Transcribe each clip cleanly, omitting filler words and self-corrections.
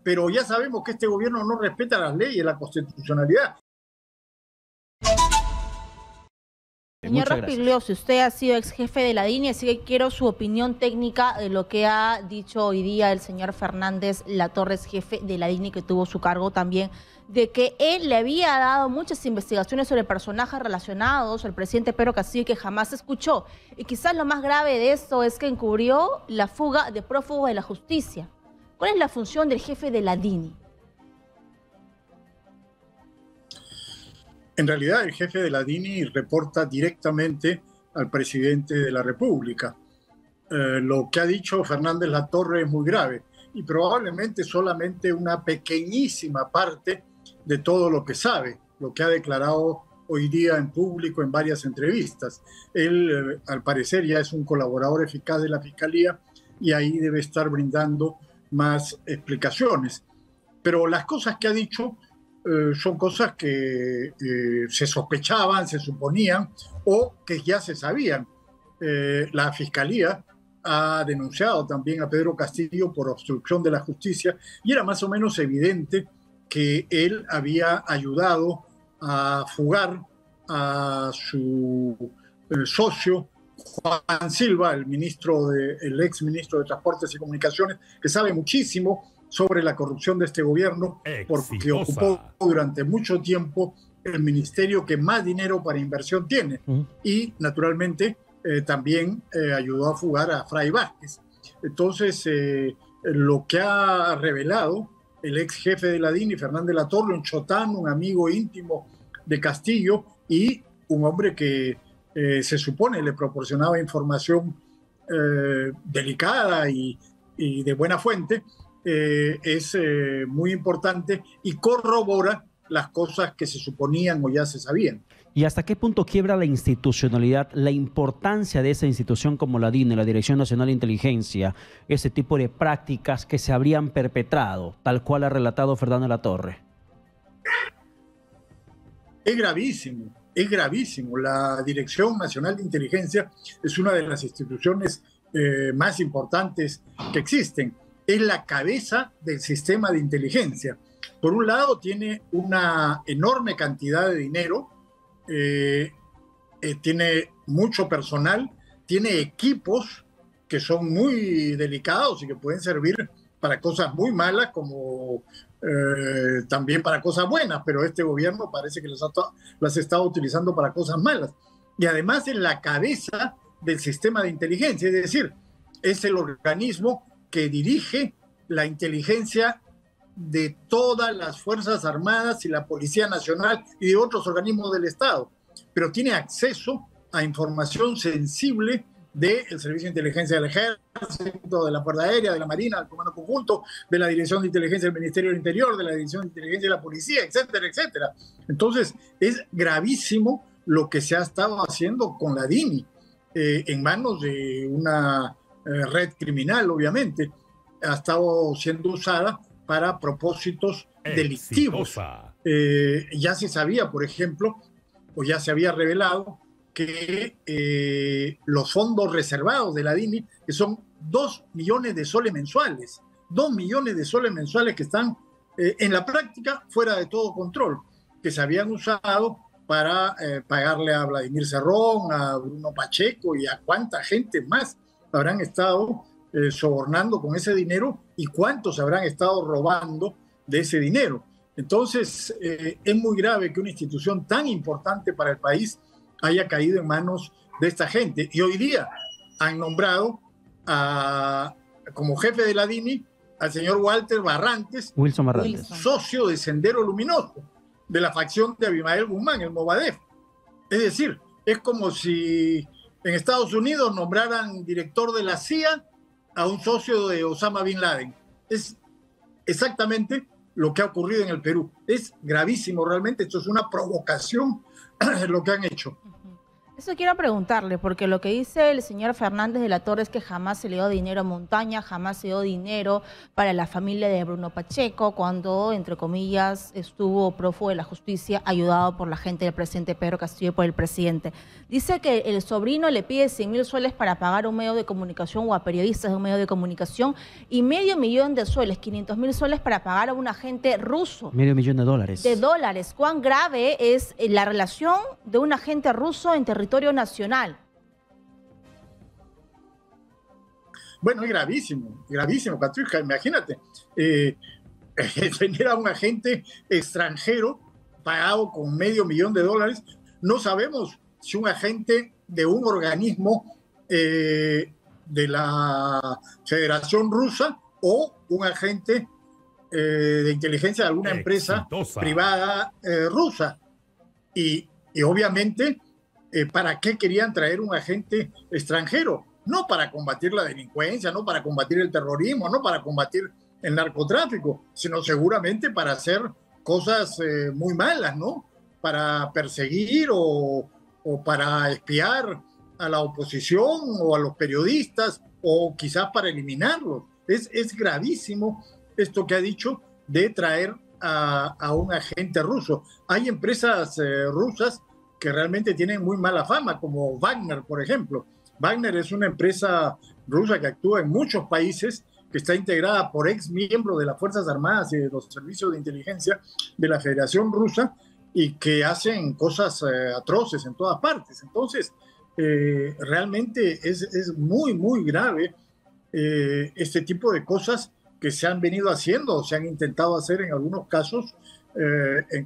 pero ya sabemos que este gobierno no respeta las leyes, la constitucionalidad. Señor Rospigliosi, usted ha sido ex jefe de la DINI, así que quiero su opinión técnica de lo que ha dicho hoy día el señor Fernández Latorre, jefe de la DINI, que tuvo su cargo también, de que él le había dado muchas investigaciones sobre personajes relacionados al presidente Pedro Castillo y que jamás se escuchó. Y quizás lo más grave de esto es que encubrió la fuga de prófugos de la justicia. ¿Cuál es la función del jefe de la DINI? En realidad, el jefe de la DINI reporta directamente al presidente de la República. Lo que ha dicho Fernández Latorre es muy grave y probablemente solamente una pequeñísima parte de todo lo que sabe, lo que ha declarado hoy día en público en varias entrevistas. Él, al parecer, ya es un colaborador eficaz de la Fiscalía y ahí debe estar brindando más explicaciones. Pero las cosas que ha dicho son cosas que se sospechaban, se suponían o que ya se sabían. La Fiscalía ha denunciado también a Pedro Castillo por obstrucción de la justicia y era más o menos evidente que él había ayudado a fugar a su socio Juan Silva, el ex ministro de Transportes y Comunicaciones, que sabe muchísimo sobre la corrupción de este gobierno, porque ocupó durante mucho tiempo el ministerio que más dinero para inversión tiene. Y, naturalmente, también ayudó a fugar a Fray Vázquez. Entonces, lo que ha revelado el ex jefe de la DINI, Fernández Latorre, un chotán, un amigo íntimo de Castillo y un hombre que se supone le proporcionaba información delicada y de buena fuente, es muy importante y corrobora las cosas que se suponían o ya se sabían. ¿Y hasta qué punto quiebra la institucionalidad, la importancia de esa institución como la DINI, la Dirección Nacional de Inteligencia, ese tipo de prácticas que se habrían perpetrado, tal cual ha relatado Fernández Latorre? Es gravísimo, es gravísimo. La Dirección Nacional de Inteligencia es una de las instituciones más importantes que existen. Es la cabeza del sistema de inteligencia. Por un lado, tiene una enorme cantidad de dinero, tiene mucho personal, tiene equipos que son muy delicados y que pueden servir para cosas muy malas como también para cosas buenas, pero este gobierno parece que las está utilizando para cosas malas. Y además es la cabeza del sistema de inteligencia, es decir, es el organismo que dirige la inteligencia de todas las Fuerzas Armadas y la Policía Nacional y de otros organismos del Estado, pero tiene acceso a información sensible del Servicio de Inteligencia del Ejército, de la Fuerza Aérea, de la Marina, del Comando Conjunto, de la Dirección de Inteligencia del Ministerio del Interior, de la Dirección de Inteligencia de la Policía, etcétera, etcétera. Entonces, es gravísimo lo que se ha estado haciendo con la DINI, en manos de una red criminal, obviamente. Ha estado siendo usada para propósitos delictivos. Ya se sabía, por ejemplo, o ya se había revelado que los fondos reservados de la DINI, que son 2 millones de soles mensuales, 2 millones de soles mensuales que están en la práctica fuera de todo control, que se habían usado para pagarle a Vladimir Cerrón, a Bruno Pacheco y a cuánta gente más habrán estado sobornando con ese dinero y cuántos habrán estado robando de ese dinero. Entonces, es muy grave que una institución tan importante para el país haya caído en manos de esta gente. Y hoy día han nombrado como jefe de la DINI al señor Walter Barrantes, Wilson Barrantes, socio de Sendero Luminoso, de la facción de Abimael Guzmán, el Movadef. Es decir, es como si en Estados Unidos nombraran director de la CIA a un socio de Osama Bin Laden. Es exactamente lo que ha ocurrido en el Perú. Es gravísimo realmente, esto es una provocación lo que han hecho. Eso quiero preguntarle, porque lo que dice el señor Fernández de la Torre es que jamás se le dio dinero a Montaña, jamás se dio dinero para la familia de Bruno Pacheco, cuando, entre comillas, estuvo prófugo de la justicia, ayudado por la gente del presidente Pedro Castillo y por el presidente. Dice que el sobrino le pide 100.000 soles para pagar un medio de comunicación o a periodistas de un medio de comunicación y $500.000, 500.000 soles para pagar a un agente ruso. $500.000. De dólares. ¿Cuán grave es la relación de un agente ruso en territorio nacional? Bueno, es gravísimo, Patricia. Imagínate, tener a un agente extranjero pagado con $500.000. No sabemos si un agente de un organismo de la Federación Rusa o un agente de inteligencia de alguna empresa privada rusa. Y obviamente, ¿para qué querían traer un agente extranjero? No para combatir la delincuencia, no para combatir el terrorismo, no para combatir el narcotráfico, sino seguramente para hacer cosas muy malas, ¿no? Para perseguir o para espiar a la oposición o a los periodistas o quizás para eliminarlos. Es gravísimo esto que ha dicho de traer a un agente ruso. Hay empresas rusas que realmente tienen muy mala fama, como Wagner, por ejemplo. Wagner es una empresa rusa que actúa en muchos países, que está integrada por ex miembros de las Fuerzas Armadas y de los servicios de inteligencia de la Federación Rusa y que hacen cosas atroces en todas partes. Entonces, realmente es muy, muy grave este tipo de cosas que se han venido haciendo o se han intentado hacer en algunos casos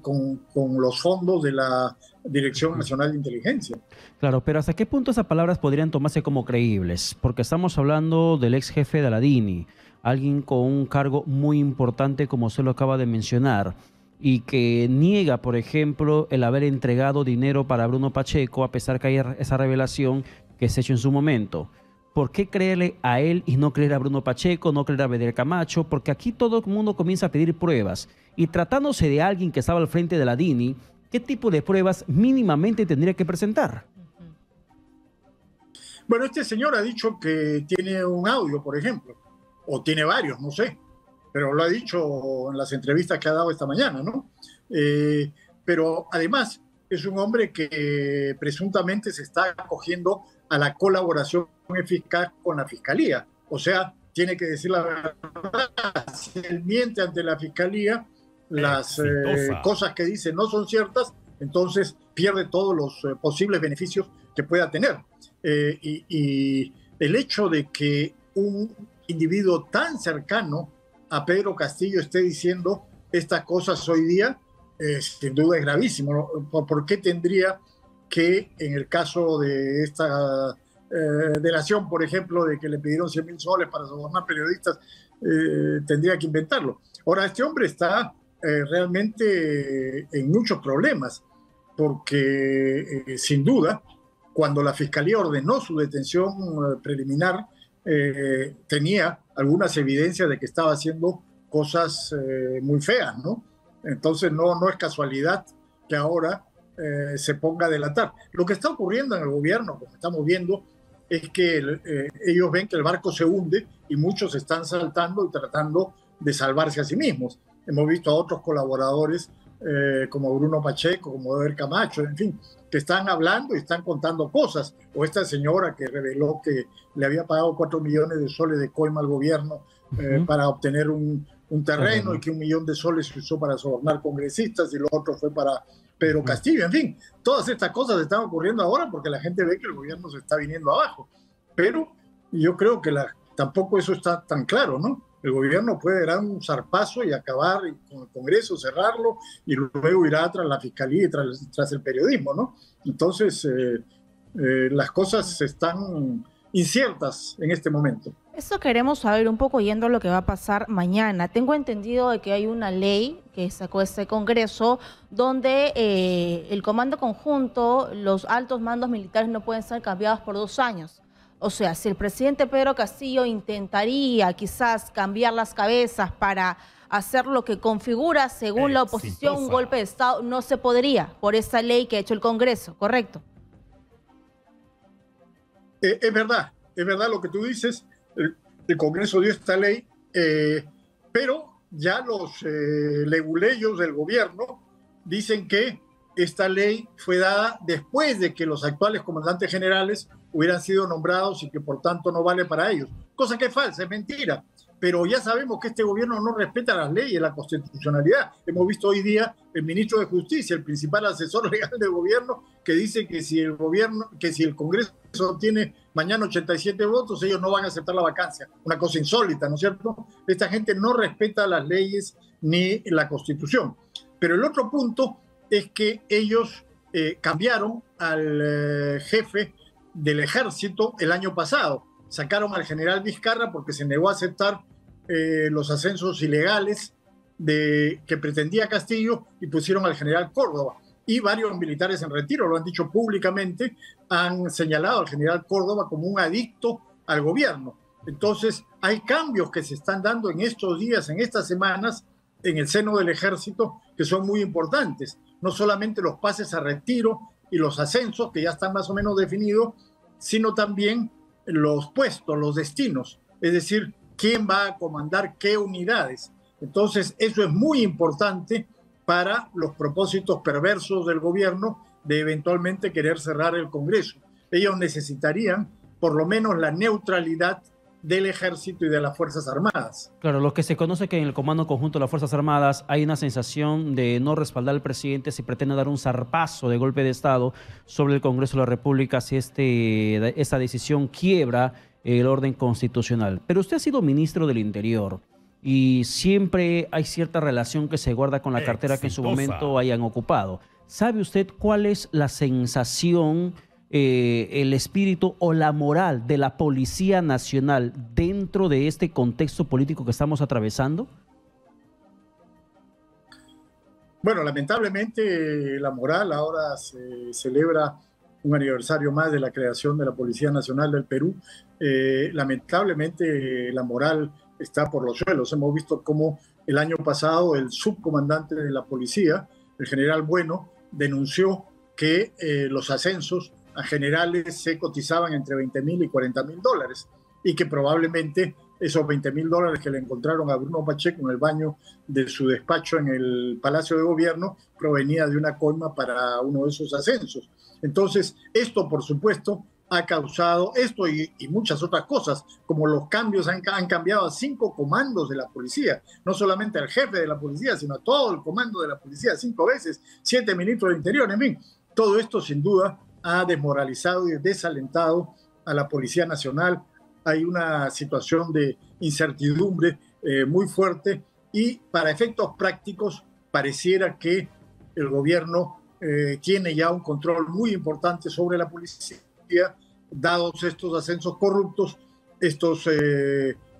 con los fondos de la Dirección Nacional de Inteligencia. Claro, pero ¿hasta qué punto esas palabras podrían tomarse como creíbles? Porque estamos hablando del ex jefe de la DINI, alguien con un cargo muy importante, como usted lo acaba de mencionar, y que niega, por ejemplo, el haber entregado dinero para Bruno Pacheco, a pesar que hay esa revelación que se ha hecho en su momento. ¿Por qué creerle a él y no creer a Bruno Pacheco, no creer a Bedel Camacho? Porque aquí todo el mundo comienza a pedir pruebas. Y tratándose de alguien que estaba al frente de la DINI, ¿qué tipo de pruebas mínimamente tendría que presentar? Bueno, este señor ha dicho que tiene un audio, por ejemplo, o tiene varios, no sé, pero lo ha dicho en las entrevistas que ha dado esta mañana, ¿no? Pero además es un hombre que presuntamente se está acogiendo a la colaboración eficaz con la Fiscalía. O sea, tiene que decir la verdad. Si él miente ante la Fiscalía, las cosas que dice no son ciertas, entonces pierde todos los posibles beneficios que pueda tener. Y el hecho de que un individuo tan cercano a Pedro Castillo esté diciendo estas cosas hoy día, sin duda es gravísimo, ¿no? ¿Por qué tendría que, en el caso de esta delación, por ejemplo, de que le pidieron 100.000 soles para sobornar periodistas, tendría que inventarlo? Ahora, este hombre está realmente en muchos problemas, porque sin duda, cuando la Fiscalía ordenó su detención preliminar, tenía algunas evidencias de que estaba haciendo cosas muy feas, ¿no? Entonces no es casualidad que ahora se ponga a delatar. Lo que está ocurriendo en el gobierno, como estamos viendo, es que ellos ven que el barco se hunde y muchos están saltando y tratando de salvarse a sí mismos. Hemos visto a otros colaboradores como Bruno Pacheco, como Bedel Camacho, en fin, que están hablando y están contando cosas. O esta señora que reveló que le había pagado 4 millones de soles de coima al gobierno para obtener un terreno y que 1 millón de soles se usó para sobornar congresistas y lo otro fue para Pedro Castillo. En fin, todas estas cosas están ocurriendo ahora porque la gente ve que el gobierno se está viniendo abajo. Pero yo creo que tampoco eso está tan claro, ¿no? El gobierno puede dar un zarpazo y acabar con el Congreso, cerrarlo, y luego irá tras la Fiscalía y tras el periodismo, ¿no? Entonces, las cosas están inciertas en este momento. Eso queremos saber un poco yendo a lo que va a pasar mañana. Tengo entendido de que hay una ley que sacó este Congreso donde el comando conjunto, los altos mandos militares no pueden ser cambiados por 2 años. O sea, si el presidente Pedro Castillo intentaría quizás cambiar las cabezas para hacer lo que configura, según la oposición, un golpe de Estado, no se podría por esa ley que ha hecho el Congreso, ¿correcto? Es verdad lo que tú dices. El Congreso dio esta ley, pero ya los leguleyos del gobierno dicen que esta ley fue dada después de que los actuales comandantes generales hubieran sido nombrados y que por tanto no vale para ellos. Cosa que es falsa, es mentira. Pero ya sabemos que este gobierno no respeta las leyes, la constitucionalidad. Hemos visto hoy día el ministro de Justicia, el principal asesor legal del gobierno, que dice que si el Congreso tiene mañana 87 votos, ellos no van a aceptar la vacancia. Una cosa insólita, ¿no es cierto? Esta gente no respeta las leyes ni la Constitución. Pero el otro punto es que ellos cambiaron al jefe del ejército el año pasado. Sacaron al general Vizcarra porque se negó a aceptar los ascensos ilegales que pretendía Castillo, y pusieron al general Córdoba. Y varios militares en retiro, lo han dicho públicamente, han señalado al general Córdoba como un adicto al gobierno. Entonces, hay cambios que se están dando en estos días, en estas semanas, en el seno del ejército, que son muy importantes. No solamente los pases a retiro y los ascensos, que ya están más o menos definidos, sino también los puestos, los destinos, es decir, quién va a comandar qué unidades. Entonces, eso es muy importante para los propósitos perversos del gobierno de eventualmente querer cerrar el Congreso. Ellos necesitarían por lo menos la neutralidad del ejército y de las Fuerzas Armadas. Claro, lo que se conoce que en el Comando Conjunto de las Fuerzas Armadas hay una sensación de no respaldar al presidente si pretende dar un zarpazo de golpe de Estado sobre el Congreso de la República, si esta decisión quiebra el orden constitucional. Pero usted ha sido ministro del Interior y siempre hay cierta relación que se guarda con la cartera que en su momento hayan ocupado. ¿Sabe usted cuál es la sensación, el espíritu o la moral de la Policía Nacional dentro de este contexto político que estamos atravesando? Bueno, lamentablemente la moral, ahora se celebra un aniversario más de la creación de la Policía Nacional del Perú. Lamentablemente la moral está por los suelos. Hemos visto cómo el año pasado el subcomandante de la policía, el general Bueno, denunció que los ascensos a generales se cotizaban entre $20,000 y $40,000, y que probablemente esos $20,000 que le encontraron a Bruno Pacheco en el baño de su despacho en el Palacio de Gobierno provenía de una coima para uno de esos ascensos. Entonces, esto, por supuesto, ha causado esto y muchas otras cosas, como los cambios han cambiado a 5 comandos de la policía, no solamente al jefe de la policía, sino a todo el comando de la policía 5 veces, 7 ministros de Interior, en fin. Todo esto, sin duda, ha desmoralizado y desalentado a la Policía Nacional. Hay una situación de incertidumbre muy fuerte, y para efectos prácticos pareciera que el gobierno tiene ya un control muy importante sobre la policía, dados estos ascensos corruptos. Estos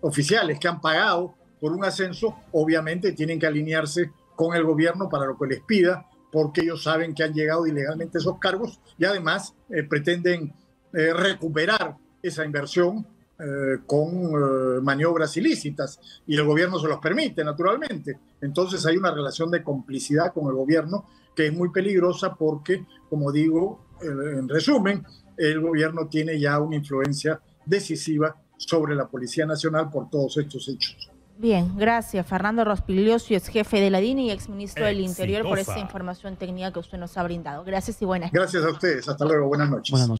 oficiales que han pagado por un ascenso obviamente tienen que alinearse con el gobierno para lo que les pida, porque ellos saben que han llegado ilegalmente a esos cargos, y además pretenden recuperar esa inversión con maniobras ilícitas, y el gobierno se los permite, naturalmente. Entonces hay una relación de complicidad con el gobierno que es muy peligrosa, porque, como digo, en resumen, el gobierno tiene ya una influencia decisiva sobre la Policía Nacional por todos estos hechos. Bien, gracias. Fernando Rospigliosi, ex jefe de la DINI y exministro del Interior, por esta información técnica que usted nos ha brindado. Gracias y buenas noches. Gracias a ustedes. Hasta luego. Buenas noches. Buenas noches.